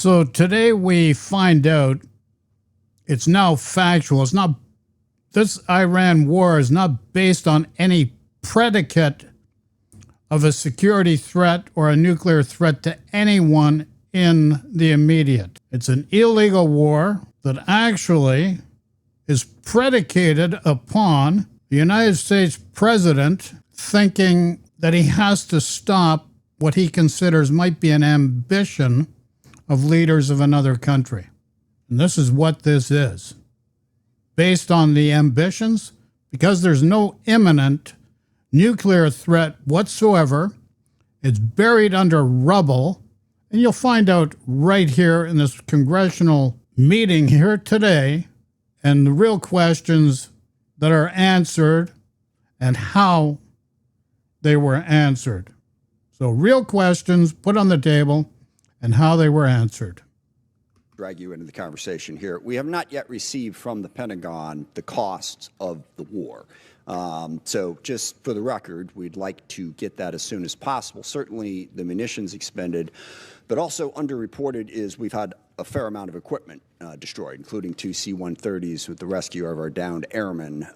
So today we find out it's now factual. It's not, this Iran war is not based on any predicate of a security threat or a nuclear threat to anyone in the immediate. It's an illegal war that actually is predicated upon the United States president thinking that he has to stop what he considers might be an ambition of leaders of another country. And this is what this is. Based on the ambitions, because there's no imminent nuclear threat whatsoever, it's buried under rubble, and you'll find out right here in this congressional meeting here today, and the real questions that are answered and how they were answered. So real questions put on the table and how they were answered. Drag you into the conversation here. We have not yet received from the Pentagon the costs of the war. So just for the record, we'd like to get that as soon as possible. Certainly the munitions expended, but also underreported is we've had a fair amount of equipment destroyed, including 2 C-130s with the rescue of our downed airmen.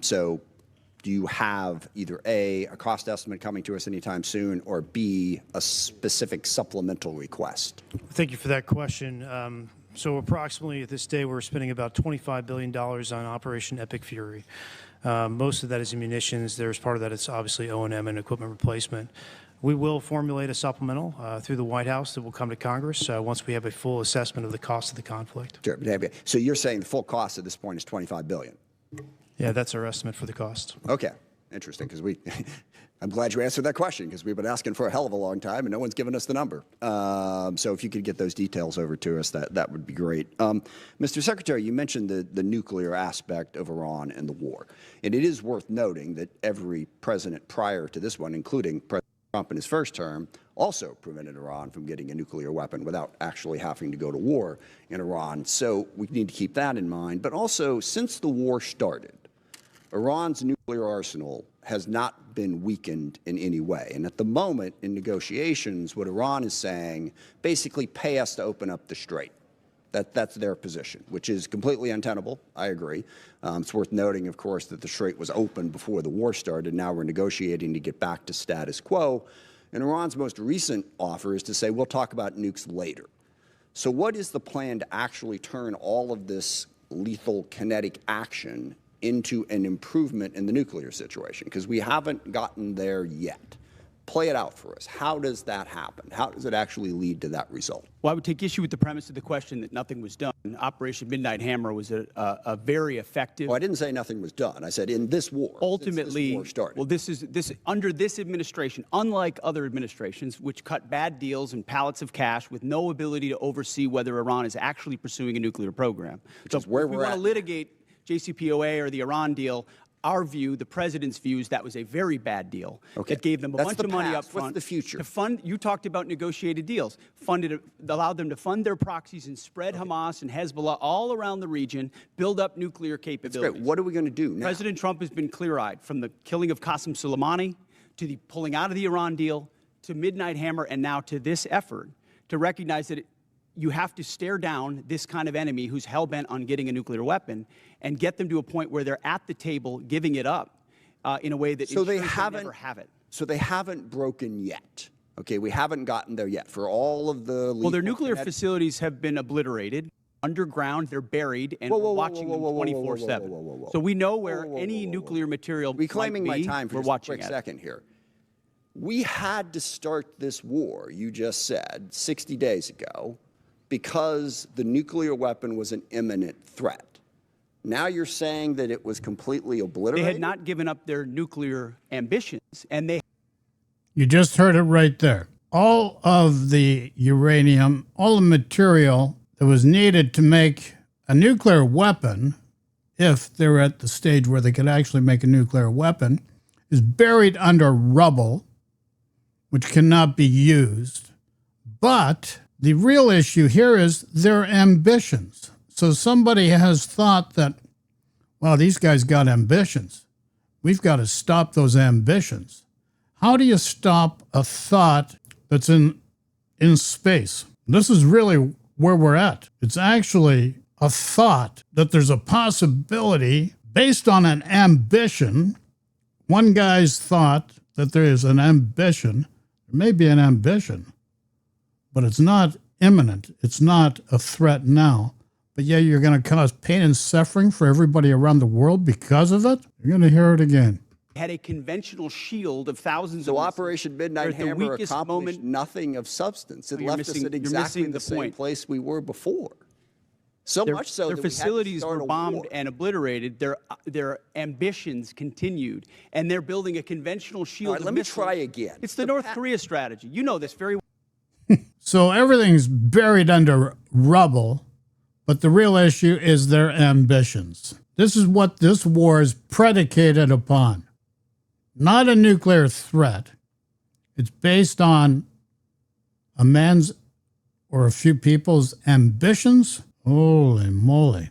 So do you have either A, a cost estimate coming to us anytime soon, or B, a specific supplemental request? Thank you for that question. So approximately at this day, we're spending about $25 billion on Operation Epic Fury. Most of that is in munitions. There's part of that it's obviously O&M and equipment replacement. We will formulate a supplemental through the White House that will come to Congress once we have a full assessment of the cost of the conflict. Sure. So you're saying the full cost at this point is $25 billion? Yeah, that's our estimate for the cost. Okay. Interesting, because I'm glad you answered that question, because we've been asking for a hell of a long time and no one's given us the number. So if you could get those details over to us, that would be great. Mr. Secretary, you mentioned the nuclear aspect of Iran and the war. And it is worth noting that every president prior to this one, including President Trump in his first term, also prevented Iran from getting a nuclear weapon without actually having to go to war in Iran. So we need to keep that in mind. But also, since the war started, Iran's nuclear arsenal has not been weakened in any way. And at the moment, in negotiations, what Iran is saying, basically pay us to open up the strait. That's their position, which is completely untenable. I agree. It's worth noting, of course, that the strait was open before the war started. Now we're negotiating to get back to status quo. And Iran's most recent offer is to say, we'll talk about nukes later. So what is the plan to actually turn all of this lethal kinetic action into an improvement in the nuclear situation? Because we haven't gotten there yet. Play it out for us. How does that happen? How does it actually lead to that result? Well, I would take issue with the premise of the question that nothing was done. Operation Midnight Hammer was a very effective. Well, I didn't say nothing was done. I said in this war. Ultimately, this war started. Well, under this administration, unlike other administrations, which cut bad deals and pallets of cash with no ability to oversee whether Iran is actually pursuing a nuclear program. Which is where we're at. If we want to litigate JCPOA or the Iran deal, our view, the president's views, that was a very bad deal. Okay. That gave them a bunch of money up front. What's the future? To fund, you talked about negotiated deals. Allowed them to fund their proxies and spread Hamas and Hezbollah all around the region, build up nuclear capabilities. That's great. What are we going to do now? President Trump has been clear-eyed, from the killing of Qasem Soleimani to the pulling out of the Iran deal to Midnight Hammer and now to this effort to recognize that you have to stare down this kind of enemy who's hell-bent on getting a nuclear weapon and get them to a point where they're at the table giving it up in a way that so they never have it. So they haven't broken yet. Okay, we haven't gotten there yet for all of the. Well, their nuclear facilities have been obliterated. Underground, they're buried, and we're watching them 24/7. So we know where any nuclear material reclaiming might be. My time for just a quick second here. We had to start this war, you just said, 60 days ago, because the nuclear weapon was an imminent threat. Now you're saying that it was completely obliterated? They had not given up their nuclear ambitions, and they... You just heard it right there. All of the uranium, all the material that was needed to make a nuclear weapon, if they were at the stage where they could actually make a nuclear weapon, is buried under rubble, which cannot be used. But the real issue here is their ambitions. So somebody has thought that, well, these guys got ambitions. We've got to stop those ambitions. How do you stop a thought that's in space? This is really where we're at. It's actually a thought that there's a possibility based on an ambition. One guy's thought that there is an ambition. There may be an ambition, but it's not imminent. It's not a threat now. But yeah, you're going to cause pain and suffering for everybody around the world because of it? You're going to hear it again. Had a conventional shield of thousands of So missiles. Operation Midnight They're at the Hammer weakest accomplished moment. nothing of substance. It You're left us missing- at you're exactly missing the the same point. place we were before. So Their, much so their that we had to facilities start were a bombed war. and obliterated. Their ambitions continued, and they're building a conventional shield. All right, of let me missiles. try again. It's the North Korea strategy. You know this very well. So everything's buried under rubble, but the real issue is their ambitions. This is what this war is predicated upon. Not a nuclear threat. It's based on a man's or a few people's ambitions. Holy moly.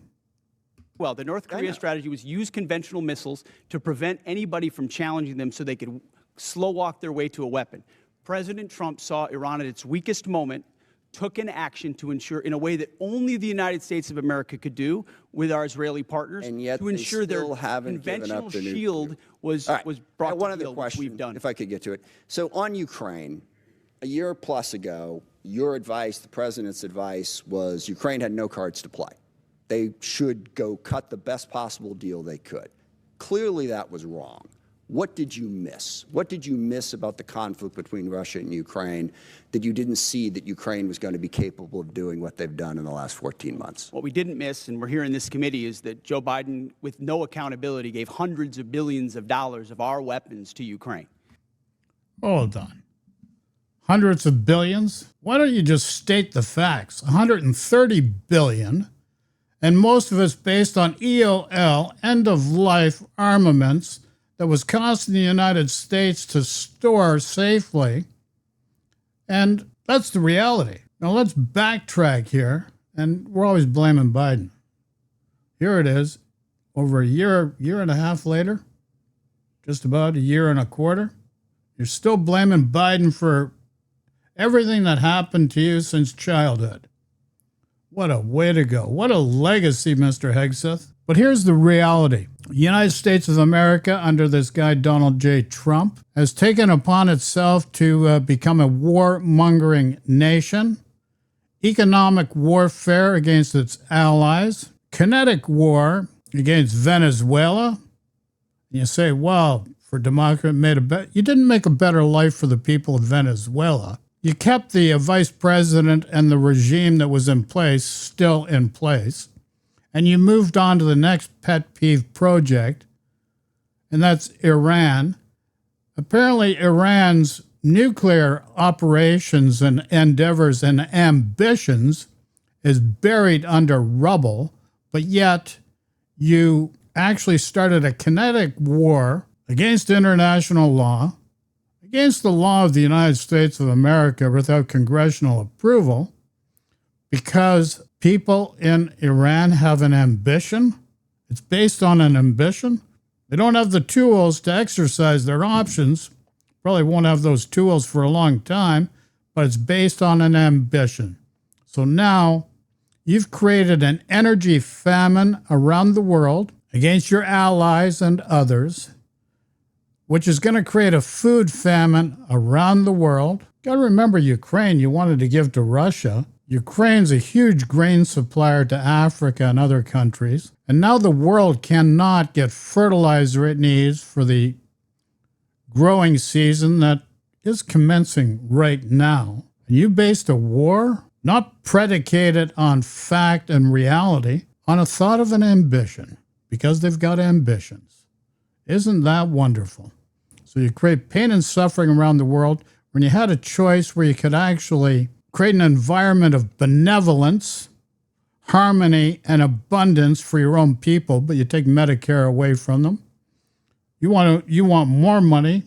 Well, the North Korea strategy was use conventional missiles to prevent anybody from challenging them so they could slow walk their way to a weapon. President Trump saw Iran at its weakest moment, took an action to ensure, in a way that only the United States of America could do with our Israeli partners, And yet to they ensure their still haven't given conventional up the nuclear. shield was, All right. was I brought have to one other heel, which question, we've done. if I could get to it. So on Ukraine, a year plus ago, your advice, the president's advice, was Ukraine had no cards to play. They should go cut the best possible deal they could. Clearly, that was wrong. What did you miss? What did you miss about the conflict between Russia and Ukraine that you didn't see that Ukraine was going to be capable of doing what they've done in the last 14 months? What we didn't miss, and we're here in this committee, is that Joe Biden, with no accountability, gave hundreds of billions of dollars of our weapons to Ukraine. Hold on. Hundreds of billions? Why don't you just state the facts? 130 billion, and most of it's based on EOL, end-of-life armaments, that was costing the United States to store safely. And that's the reality. Now let's backtrack here, and we're always blaming Biden. Here it is, over a year and a half later, just about a year and a quarter, you're still blaming Biden for everything that happened to you since childhood. What a way to go. What a legacy, Mr. Hegseth. But here's the reality. The United States of America, under this guy Donald J. Trump, has taken upon itself to become a warmongering nation, economic warfare against its allies, kinetic war against Venezuela. And you say, well, for democracy, you didn't make a better life for the people of Venezuela. You kept the vice president and the regime that was in place still in place. And you moved on to the next pet peeve project, and that's Iran. Apparently, Iran's nuclear operations and endeavors and ambitions is buried under rubble, but yet you actually started a kinetic war against international law, against the law of the United States of America without congressional approval, because people in Iran have an ambition. It's based on an ambition. They don't have the tools to exercise their options. Probably won't have those tools for a long time, but it's based on an ambition. So now you've created an energy famine around the world against your allies and others, which is going to create a food famine around the world. Got to remember Ukraine, you wanted to give to Russia. Ukraine's a huge grain supplier to Africa and other countries. And now the world cannot get fertilizer it needs for the growing season that is commencing right now. And you based a war, not predicated on fact and reality, on a thought of an ambition, because they've got ambitions. Isn't that wonderful? So you create pain and suffering around the world when you had a choice where you could actually create an environment of benevolence, harmony, and abundance for your own people, but you take Medicare away from them. You want more money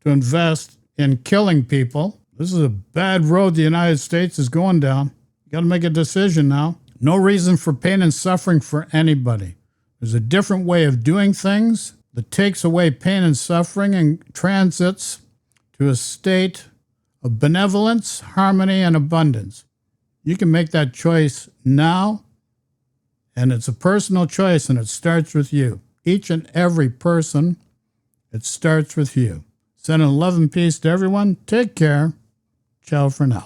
to invest in killing people. This is a bad road the United States is going down. You got to make a decision now. No reason for pain and suffering for anybody. There's a different way of doing things that takes away pain and suffering and transits to a state of benevolence, harmony, and abundance. You can make that choice now, and it's a personal choice, and it starts with you. Each and every person, it starts with you. Sending love and peace to everyone. Take care. Ciao for now.